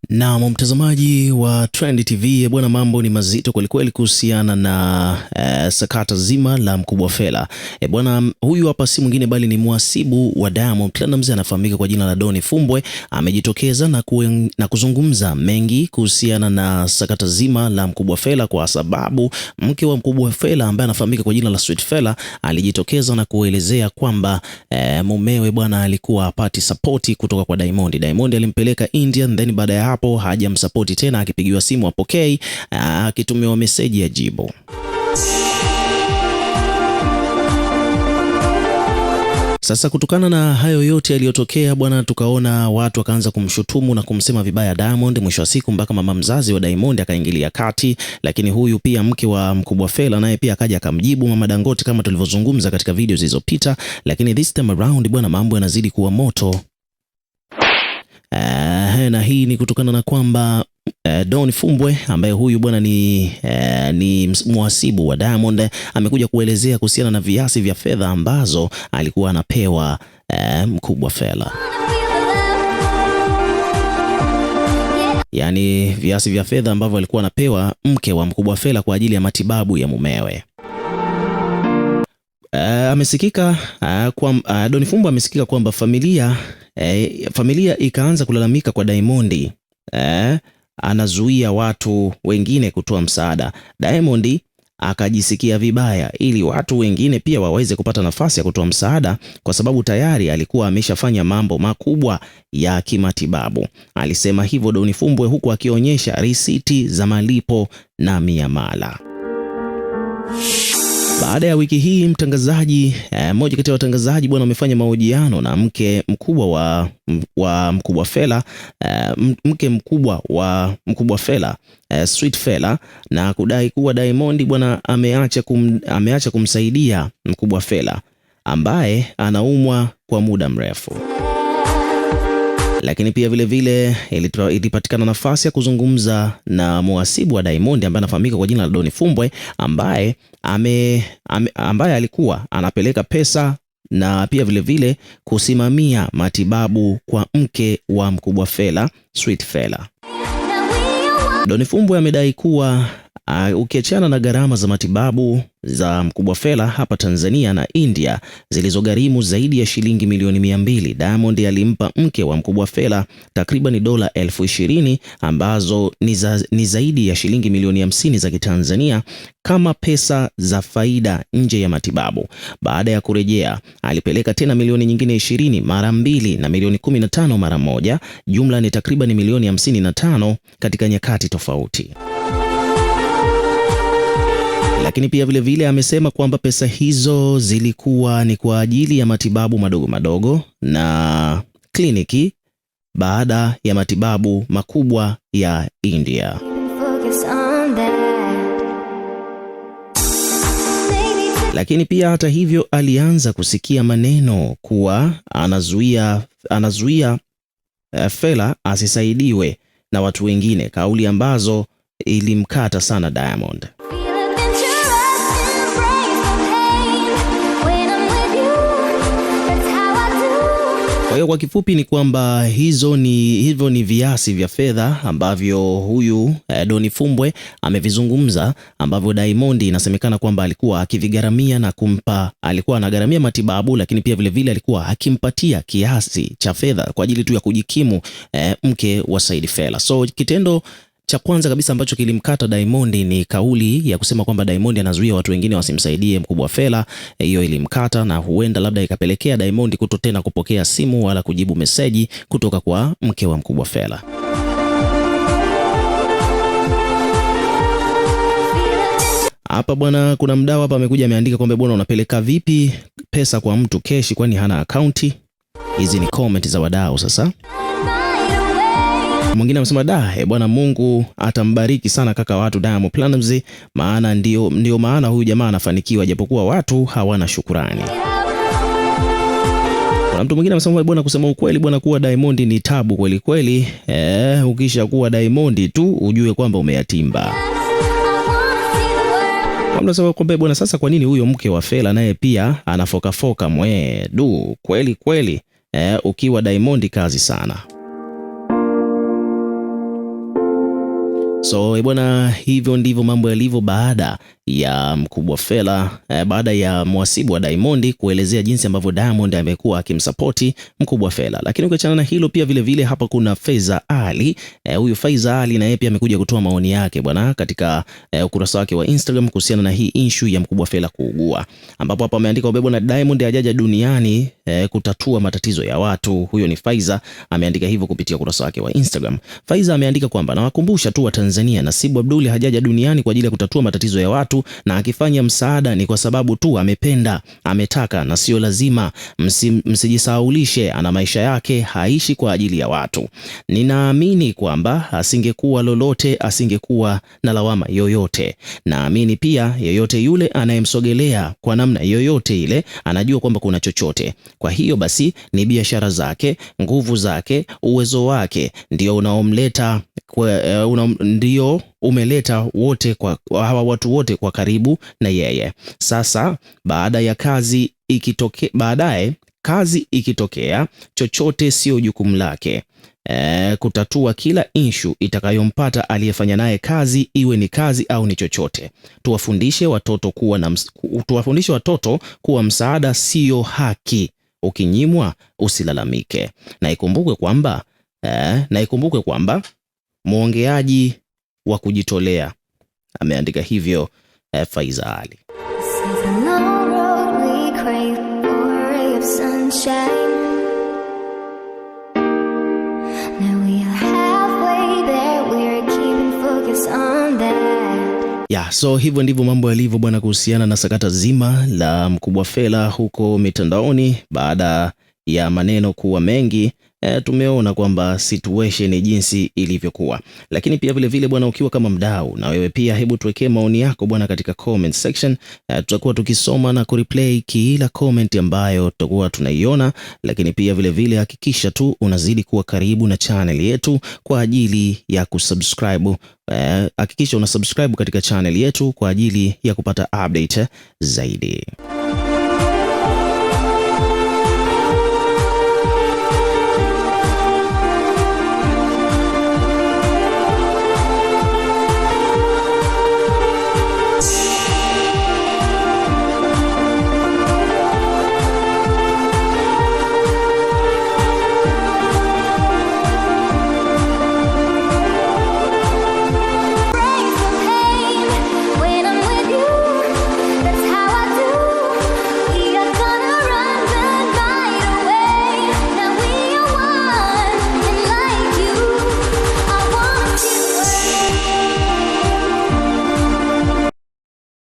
Na mtazamaji wa Trend TV bwana, mambo ni mazito kwelikweli kuhusiana na sakata zima la Mkubwa Fella. Bwana, huyu hapa si mwingine bali ni mhasibu wa Diamond Platnumz, anafahamika kwa jina la Don Fumbwe. Amejitokeza na kuzungumza mengi kuhusiana na sakata zima la Mkubwa Fella, kwa sababu mke wa Mkubwa Fella ambaye anafahamika kwa jina la Sweet Fella alijitokeza na kuelezea kwamba mumewe bwana alikuwa apati support kutoka kwa Diamond. Diamond alimpeleka India, then baada ya hapo hajamsapoti tena, akipigiwa simu apokei, akitumiwa meseji ya jibu. Sasa kutokana na hayo yote yaliyotokea bwana, tukaona watu wakaanza kumshutumu na kumsema vibaya Diamond. Mwisho wa siku mpaka mama mzazi wa Diamond akaingilia kati, lakini huyu pia mke wa Mkubwa Fella naye pia akaja akamjibu mama Dangote kama tulivyozungumza katika video zilizopita, lakini this time around bwana, mambo yanazidi kuwa moto. Na hii ni kutokana na kwamba Don Fumbwe ambaye huyu bwana ni mhasibu wa Diamond amekuja kuelezea kuhusiana na viasi vya fedha ambazo alikuwa anapewa Mkubwa Fella. Yaani viasi vya fedha ambavyo alikuwa anapewa mke wa Mkubwa Fella kwa ajili ya matibabu ya mumewe. Amesikika Don Fumbwe amesikika kwamba familia ikaanza kulalamika kwa Diamond anazuia watu wengine kutoa msaada. Diamond akajisikia vibaya ili watu wengine pia waweze kupata nafasi ya kutoa msaada, kwa sababu tayari alikuwa ameshafanya mambo makubwa ya kimatibabu. Alisema hivyo Don Fumbwe, huku akionyesha risiti za malipo na miamala. Baada ya wiki hii mtangazaji mmoja kati ya watangazaji bwana amefanya mahojiano na mke mkubwa wa Mkubwa Fella, mke mkubwa wa Mkubwa Fella, Sweet Fella, na kudai kuwa Diamond bwana ameacha kumsaidia Mkubwa Fella ambaye anaumwa kwa muda mrefu. Lakini pia vile ilipatikana nafasi ya kuzungumza na mhasibu wa Diamond ambaye anafahamika kwa jina la Don Fumbwe, ambaye alikuwa anapeleka pesa na pia vile kusimamia matibabu kwa mke wa Mkubwa Fella, Sweet Fella. Don Fumbwe amedai kuwa ukiachana na gharama za matibabu za Mkubwa Fella hapa Tanzania na India zilizogharimu zaidi ya shilingi milioni 200, Diamond alimpa mke wa Mkubwa Fella takriban dola 20,000 ambazo ni zaidi ya shilingi milioni 50 za Kitanzania kama pesa za faida nje ya matibabu. Baada ya kurejea alipeleka tena milioni nyingine 20 mara mbili na milioni 15 mara moja. Jumla ni takriban milioni 55 katika nyakati tofauti. Lakini pia vile amesema kwamba pesa hizo zilikuwa ni kwa ajili ya matibabu madogo madogo na kliniki baada ya matibabu makubwa ya India. Lakini pia hata hivyo alianza kusikia maneno kuwa anazuia Fella asisaidiwe na watu wengine, kauli ambazo ilimkata sana Diamond. Kwa hiyo kwa kifupi ni kwamba hivyo ni viasi vya fedha ambavyo huyu Don Fumbwe amevizungumza, ambavyo Diamond inasemekana kwamba alikuwa akivigharamia na alikuwa anagharamia matibabu, lakini pia vile alikuwa akimpatia kiasi cha fedha kwa ajili tu ya kujikimu mke wa Sweet Fella. So kitendo cha kwanza kabisa ambacho kilimkata Diamond ni kauli ya kusema kwamba Diamond anazuia watu wengine wasimsaidie Mkubwa Fella. Hiyo ilimkata na huenda labda ikapelekea Diamond kutotena kupokea simu wala kujibu meseji kutoka kwa mke wa Mkubwa Fella. Hapa bwana, kuna mdau hapa amekuja ameandika kwamba bwana, unapeleka vipi pesa kwa mtu keshi kwani hana akaunti? Hizi ni comment za wadau. Sasa mwingine amesema bwana, Mungu atambariki sana kaka watu Diamond Platnumz, maana ndio maana huyu jamaa anafanikiwa japokuwa watu hawana shukrani. Kuna mtu mwingine amesema bwana, kusema ukweli bwana, kuwa Diamond ni tabu kweli kweli. Ukisha kuwa Diamond tu ujue kwamba umeyatimba. Mnasema kwamba bwana, sasa kwa nini huyo mke wa Fella naye pia anafoka kweli ukiwa Diamond kazi sana. So bwana, hivyo ndivyo mambo yalivyo baada ya Mkubwa Fella baada ya mwasibu wa Diamond kuelezea jinsi ambavyo Diamond amekuwa akimsapoti Mkubwa Fella. Lakini ukiachana na hilo, pia vile vile hapa kuna Faiza Ali. Huyu Faiza Ali na yeye pia amekuja kutoa maoni yake bwana katika ukurasa wake wa Instagram kuhusiana na hii issue ya Mkubwa Fella kuugua, ambapo hapa ameandika ubebo na Diamond hajaja duniani kutatua matatizo ya watu. Huyo ni Faiza ameandika hivyo kupitia ukurasa wake wa Instagram. Faiza ameandika kwamba nawakumbusha tu wa Tanzania, Nasibu Abdul hajaja duniani kwa ajili ya kutatua matatizo ya watu, na akifanya msaada ni kwa sababu tu amependa, ametaka na sio lazima. Msijisahaulishe, ana maisha yake, haishi kwa ajili ya watu. Ninaamini kwamba asingekuwa lolote, asingekuwa na lawama yoyote. Naamini pia yoyote yule anayemsogelea kwa namna yoyote ile anajua kwamba kuna chochote. Kwa hiyo basi ni biashara zake, nguvu zake, uwezo wake ndio unaomleta ndio umeleta wote kwa hawa watu wote kwa karibu na yeye. Sasa baadaye kazi ikitokea, chochote sio jukumu lake kutatua kila issue itakayompata aliyefanya naye kazi, iwe ni kazi au ni chochote. Tuwafundishe watoto kuwa msaada sio haki. Ukinyimwa usilalamike. Na ikumbukwe kwamba mwongeaji wa kujitolea. Ameandika hivyo Faiza Ali. So hivyo ndivyo mambo yalivyo bwana kuhusiana na sakata zima la Mkubwa Fella huko mitandaoni. Baada ya maneno kuwa mengi, tumeona kwamba situation jinsi ilivyokuwa. Lakini pia vile vile bwana, ukiwa kama mdau na wewe pia, hebu tuwekee maoni yako bwana katika comment section. Tutakuwa tukisoma na kureplay kila comment ambayo tutakuwa tunaiona. Lakini pia vile vile hakikisha tu unazidi kuwa karibu na channel yetu kwa ajili ya kusubscribe. Hakikisha una subscribe katika channel yetu kwa ajili ya kupata update zaidi.